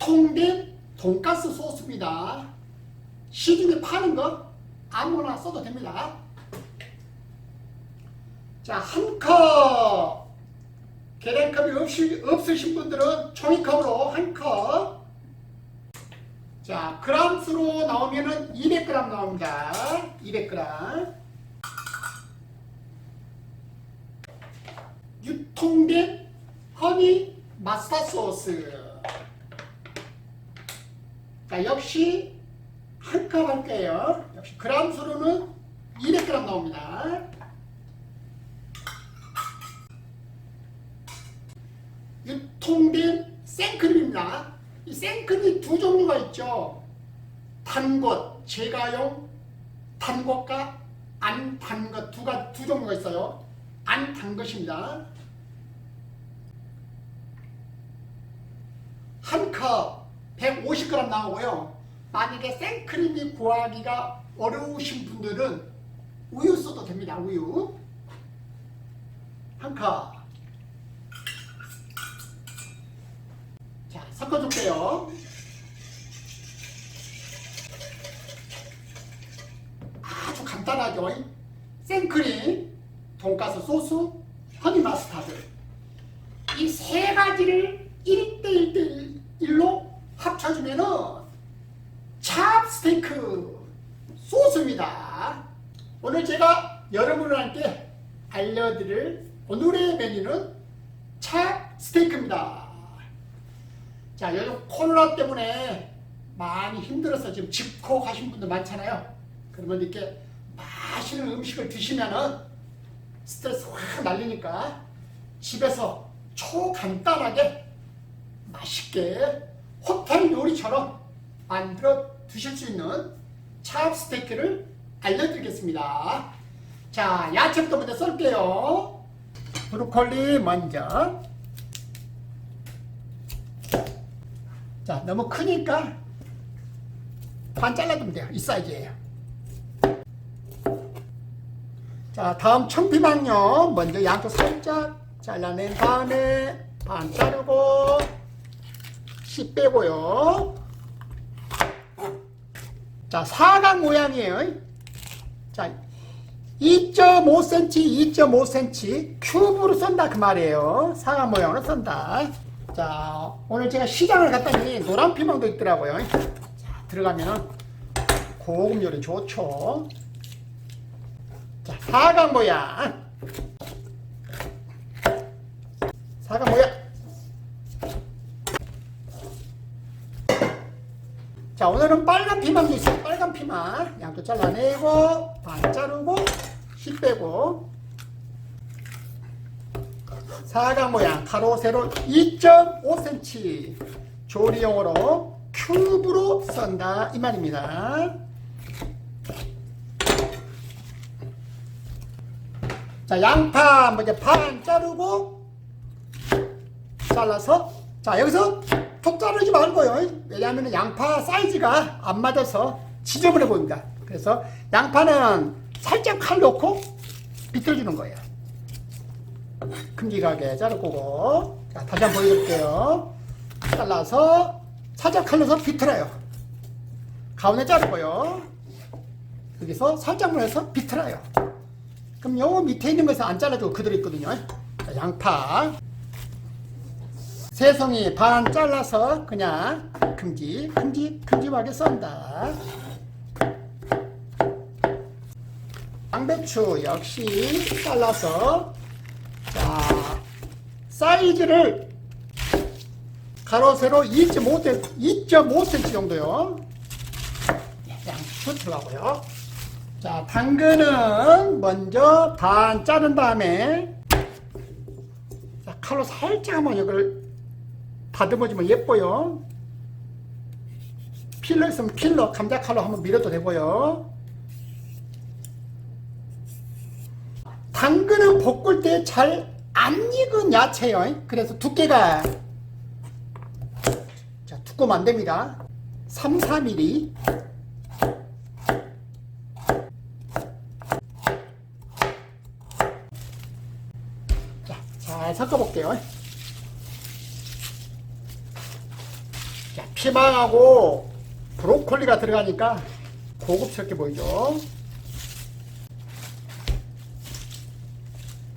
유통된 돈가스 소스입니다. 시중에 파는 거 아무거나 써도 됩니다. 자, 한 컵. 계량컵이 없으신 분들은 종이컵으로 한 컵. 자, 그람수로 나오면은 200g 나옵니다. 200g. 유통된 허니 마스타드 소스. 자, 역시 한 컵 할게요. 역시 그람수로는 200g 나옵니다. 유통된 생크림입니다. 이 생크림이 두 종류가 있죠. 단 것, 제과용 단 것과 안 단 것 두 종류가 있어요. 안 단 것입니다. 한 컵 150g 나오고요. 만약에 생크림이 구하기가 어려우신 분들은 우유 써도 됩니다. 우유 한 컵. 자, 섞어줄게요. 아주 간단하죠. 생크림, 돈가스 소스, 허니 마스타드. 이 세 가지를 1대1로 합쳐주면은 찹스테이크 소스입니다. 오늘 제가 여러분들한테 알려드릴 오늘의 메뉴는 찹스테이크입니다. 자, 요즘 코로나 때문에 많이 힘들어서 지금 집콕하신 분들 많잖아요. 그러면 이렇게 맛있는 음식을 드시면은 스트레스 확 날리니까 집에서 초간단하게 맛있게 호텔 요리처럼 만들어 드실 수 있는 찹스테이크를 알려드리겠습니다. 자, 야채부터 먼저 썰게요. 브로콜리 먼저. 자, 너무 크니까 반 잘라주면 돼요. 이 사이즈예요. 자, 다음 청피망요. 먼저 양쪽 살짝 잘라낸 다음에 반 자르고 씨 빼고요. 자, 사각 모양이에요. 자, 2.5cm, 2.5cm 큐브로 썬다 그 말이에요. 사각 모양으로 썬다. 자, 오늘 제가 시장을 갔더니 노란 피망도 있더라고요. 자, 들어가면은 고급 요리 좋죠. 자, 사각 모양. 사각 모양. 자, 오늘은 빨간 피망도 있어요. 빨간 피망. 양쪽 잘라내고, 반 자르고, 씨 빼고. 사각 모양, 가로, 세로 2.5cm. 조리용으로 큐브로 썬다. 이 말입니다. 자, 양파 먼저 반 자르고, 잘라서, 자, 여기서 톡 자르지 말고요. 왜냐하면 양파 사이즈가 안 맞아서 지저분해 보입니다. 그래서 양파는 살짝 칼 놓고 비틀어주는 거예요. 큼직하게 자를 거고. 자, 다시 한번 보여드릴게요. 잘라서 살짝 칼 넣어서 비틀어요. 가운데 자르고요. 여기서 살짝만 해서 비틀어요. 그럼 요 밑에 있는 것은 안 잘라주고 그대로 있거든요. 자, 양파 세송이 반 잘라서 그냥 큼직하게 썬다. 양배추 역시 잘라서, 자, 사이즈를 가로 세로 2.5cm 정도요. 양배추 들어가고요. 자, 당근은 먼저 반 자른 다음에, 자, 칼로 살짝 한번 이걸 다듬어주면 예뻐요. 필러 있으면 필러, 감자칼로 한번 밀어도 되고요. 당근은 볶을 때 잘 안 익은 야채예요. 그래서 두께가, 자, 두꺼우면 안 됩니다. 3, 4mm. 자, 잘 섞어볼게요. 자, 피망하고 브로콜리가 들어가니까 고급스럽게 보이죠.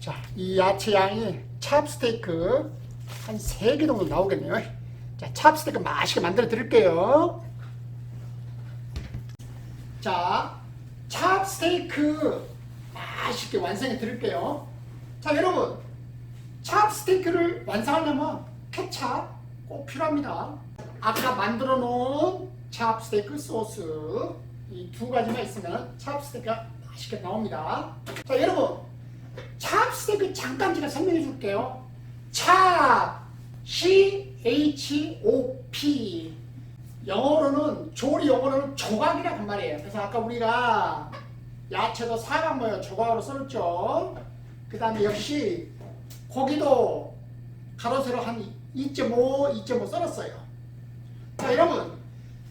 자, 이 야채 양이 찹스테이크 한 3개 정도 나오겠네요. 자, 찹스테이크 맛있게 만들어 드릴게요. 자, 찹스테이크 맛있게 완성해 드릴게요. 자, 여러분, 찹스테이크를 완성하려면 케찹 꼭 필요합니다. 아까 만들어 놓은 찹스테이크 소스 이 2가지만 있으면 찹스테이크가 맛있게 나옵니다. 자, 여러분, 찹스테이크 잠깐 제가 설명해 줄게요. 찹, CHOP. 영어로는, 조리 용어로는 조각이라고 한 말이에요. 그래서 아까 우리가 야채도 사각 모양 조각으로 썰었죠. 그 다음에 역시 고기도 가로 세로 한 2.5 썰었어요. 자, 여러분,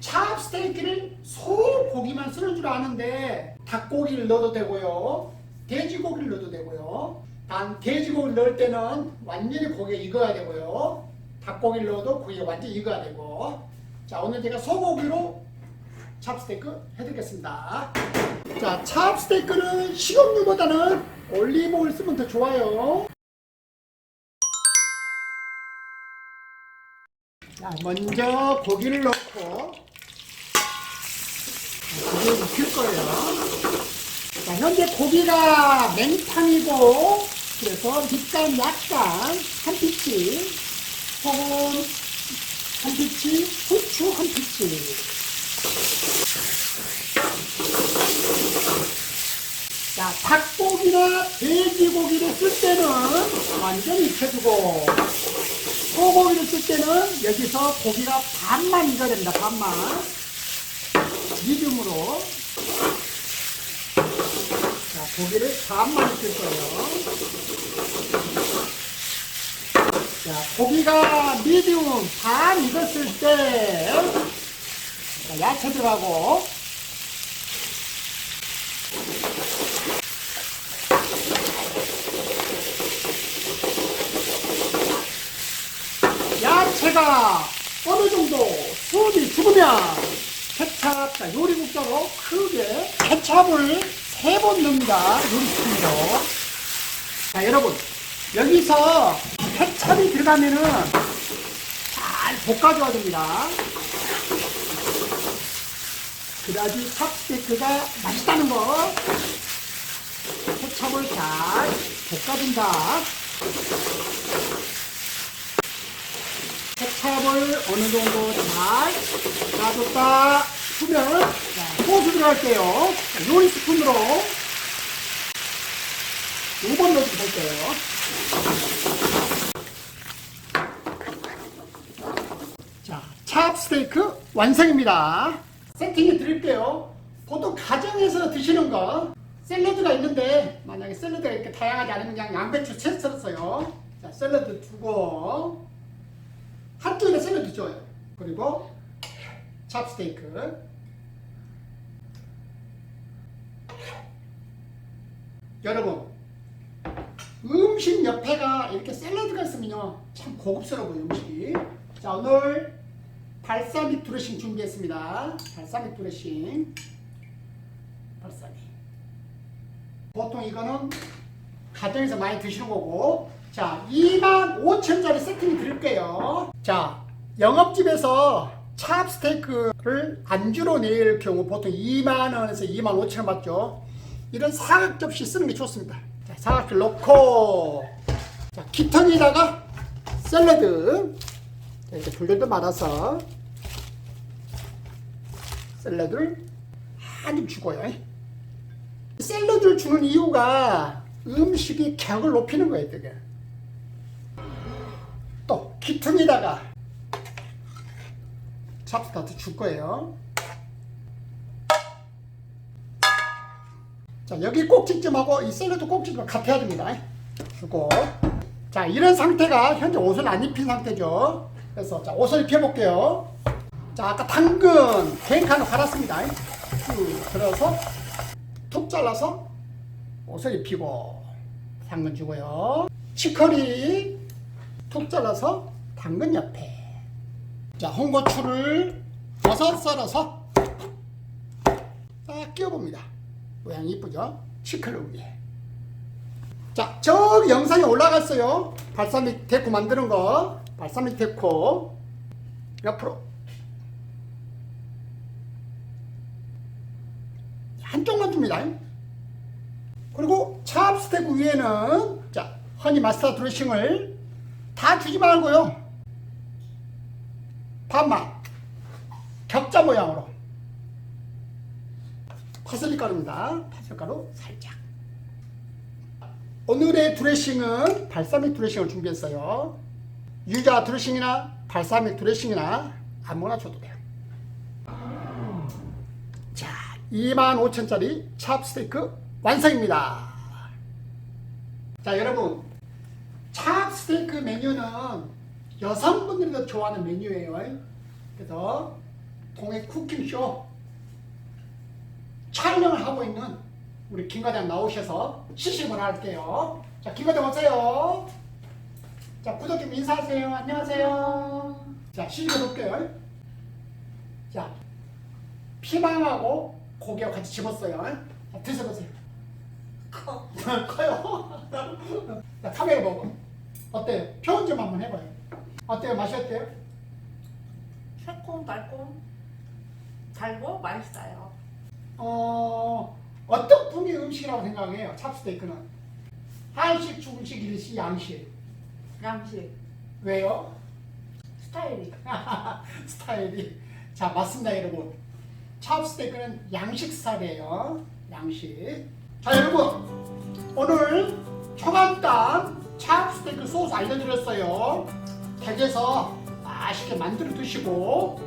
찹스테이크를 소고기만 썰을 줄 아는데 닭고기를 넣어도 되고요, 돼지고기를 넣어도 되고요. 단 돼지고기를 넣을 때는 완전히 고기가 익어야 되고요, 닭고기를 넣어도 고기가 완전히 익어야 되고. 자, 오늘 제가 소고기로 찹스테이크 해드리겠습니다. 자, 찹스테이크는 식용유보다는 올리브오일 쓰면 더 좋아요. 자, 먼저 고기를 넣고 고기를 익힐 거예요. 자, 현재 고기가 냉탕이고, 그래서 밑간 약간 한 피치, 소금 한 피치, 후추 한 피치. 자, 닭고기나 돼지고기를 쓸 때는 완전히 익혀주고, 소고기를 쓸 때는 여기서 고기가 반만 익어야 됩니다. 반만. 미디움으로. 자, 고기를 반만 익힐 거예요. 자, 고기가 미디움 반 익었을 때, 자, 야채 들어가고, 야채가 어느 정도 수분이 죽으면 케찹, 자, 요리국자로 크게 케찹을 3번 넣습니다. 요리스푼으로. 자, 여러분, 여기서 케찹이 들어가면은 잘 볶아줘야 됩니다. 그래야지 찹스테이크가 맛있다는 거. 케찹을 잘 볶아준다. 케찹을 어느 정도 잘 놔줬다 하면, 소주 들어갈게요. 요리 스푼으로 5번 넣어주면 될게요. 자, 찹스테이크 완성입니다. 세팅해 드릴게요. 보통 가정에서 드시는 거, 샐러드가 있는데, 만약에 샐러드가 이렇게 다양하지 않으면 그냥 양배추 채 썰었어요. 자, 샐러드 두고, 한쪽에 샐러드 줘요. 그리고 찹스테이크. 여러분, 음식 옆에가 이렇게 샐러드가 있으면요, 참 고급스러워요, 음식이. 자, 오늘 발사믹 드레싱 준비했습니다. 발사믹 드레싱. 발사믹. 보통 이거는 가정에서 많이 드시는 거고. 자, 25,000원짜리 세팅을 드릴게요. 자, 영업집에서 찹스테이크를 안주로 낼 경우 보통 20,000원에서 25,000원 받죠. 이런 사각 접시 쓰는 게 좋습니다. 자, 사각을 넣고, 자, 기턴에다가 샐러드, 자, 이렇게 불들도 말아서 샐러드를 한 입 주고요. 샐러드를 주는 이유가 음식의 격을 높이는 거예요, 되게. 또 기퉁에다가 찹스테이크 줄 거예요. 자, 여기 꼭지점하고 이 샐러드 꼭지점 같아야 됩니다. 주고. 자, 이런 상태가 현재 옷을 안 입힌 상태죠. 그래서 자, 옷을 입혀볼게요. 자, 아까 당근 뱅칸을 갈았습니다. 쭉 들어서 툭 잘라서 옷을 입히고 당근 주고요. 치커리 툭 잘라서 당근 옆에. 자, 홍고추를 버섯 썰어서 딱 끼워봅니다. 모양이 이쁘죠? 치클을 위해. 자, 저기 영상에 올라갔어요. 발사믹 데코 만드는 거. 발사믹 데코 옆으로 한쪽만 줍니다. 그리고 찹스테이크 위에는 자, 허니 마스터 드레싱을 다 주지 말고요. 반만 격자 모양으로 파슬리 가루입니다. 파슬리 가루 살짝. 오늘의 드레싱은 발사믹 드레싱을 준비했어요. 유자 드레싱이나 발사믹 드레싱이나 아무거나 줘도 돼요. 자, 25,000원짜리 찹스테이크 완성입니다. 자, 여러분, 찹스테이크 메뉴는 여성분들이 더 좋아하는 메뉴예요. 그래서 동해 쿠킹쇼 촬영을 하고 있는 우리 김 과장 나오셔서 시식을 할게요. 자, 김 과장 오세요. 자, 구독자 인사하세요. 안녕하세요. 자, 시식해 볼게요. 자, 피망하고 고기하고 같이 집었어요. 자, 드셔보세요. 커요. 자, 카메라 보고 어때요? 표현 좀 한번 해봐요. 어때요? 맛이 어때요? 새콤달콤 달고 맛있어요. 어떤 분의 음식이라고 생각해요? 찹스테이크는 한식, 중식, 일식, 양식. 양식 왜요? 스타일이. 스타일이. 자, 맞습니다, 여러분. 찹스테이크는 양식 스타일이에요. 양식. 자, 여러분, 오늘 초간단 찹스테이크 소스 알려드렸어요. 댁에서 맛있게 만들어 드시고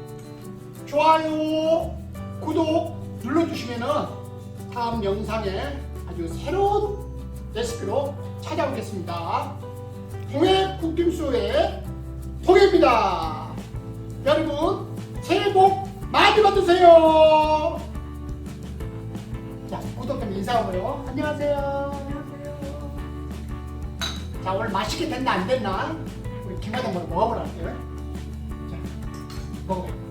좋아요, 구독 눌러주시면은 다음 영상에 아주 새로운 레시피로 찾아오겠습니다. 동해 쿠킹쇼의 동해입니다. 여러분, 새해 복 많이 받으세요. 자, 구독자님 인사하고요. 안녕하세요. 안녕하세요. 자, 오늘 맛있게 됐나 안 됐나 우리 김과장 먹어보라 할게요. 자, 먹어요.